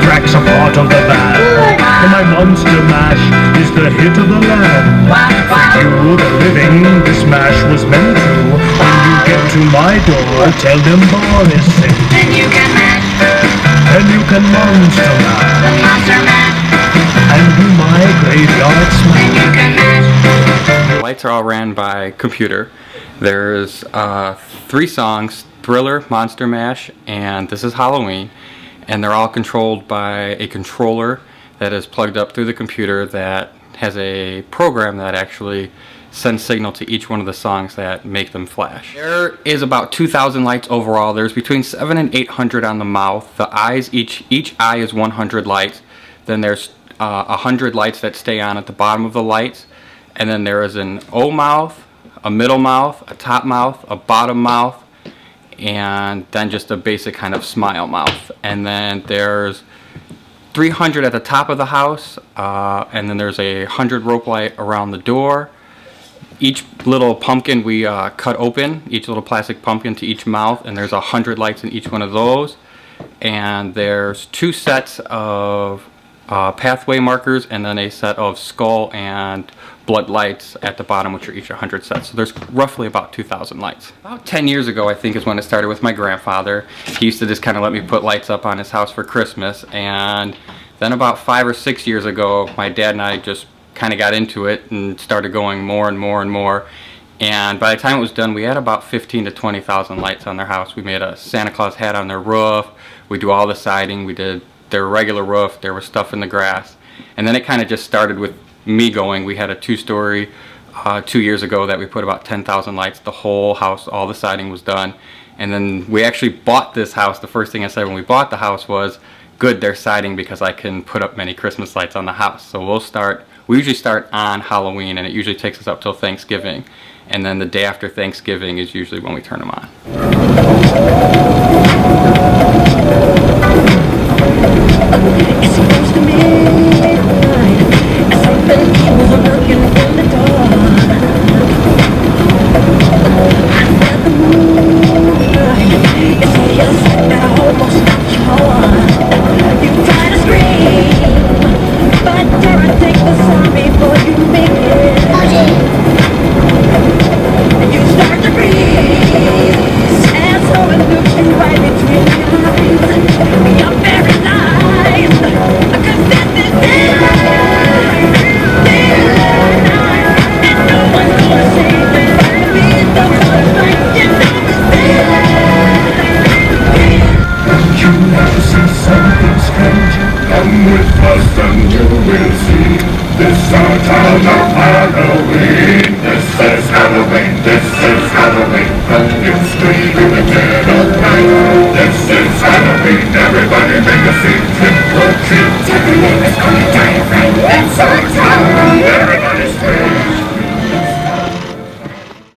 tracks are part of the band. And my monster mash is the hit of the land. For you, the living, this mash was meant to. When you get to my door, tell them Boris sent. Then you can mash. And you can monster mash. The monster mash. And do my graveyard smash. Then you can mash. The lights are all ran by computer. There's 3 songs: Thriller, Monster Mash, and This Is Halloween. And they're all controlled by a controller that is plugged up through the computer that has a program that actually sends signal to each one of the songs that make them flash. There is about 2,000 lights overall. There's between 700 and 800 on the mouth. The eyes, each eye is 100 lights. Then there's 100 lights that stay on at the bottom of the lights. And then there is an O mouth, a middle mouth, a top mouth, a bottom mouth, and then just a basic kind of smile mouth. And then there's 300 at the top of the house, and then there's 100 rope light around the door. Each little pumpkin we cut open, each little plastic pumpkin to each mouth, and there's 100 lights in each one of those. And there's 2 sets of pathway markers, and then a set of skull and blood lights at the bottom, which are each 100 sets. So there's roughly about 2,000 lights. About 10 years ago, I think, is when it started with my grandfather. He used to just kind of let me put lights up on his house for Christmas. And then about 5 or 6 years ago, my dad and I just kind of got into it and started going more and more and more. And by the time it was done, we had about 15 to 20,000 lights on their house. We made a Santa Claus hat on their roof. We do all the siding. We did their regular roof. There was stuff in the grass. And then it kind of just started with me going. We had a 2-story 2 years ago that we put about 10,000 lights. The whole house, all the siding was done. And then we actually bought this house. The first thing I said when we bought the house was, good, they're siding because I can put up many Christmas lights on the house. So we usually start on Halloween, and it usually takes us up till Thanksgiving. And then the day after Thanksgiving is usually when we turn them on. It's supposed to be as something was working in the dark. Under the moonlight, it's all your sight that almost stops your heart. You try to scream, but Tara takes the sound before you make it. And you start to breathe, and so it looks you right between your eyes. You're paralyzed, 'cause this is it. And no one's gonna save me. It's the first night you know it's You want to see something strange? Come with us and you will see. This our town of Halloween. This is Halloween. This is Halloween. Pumpkin scream in the dead of night. This is Halloween. Everybody make a scene. Trick or treat.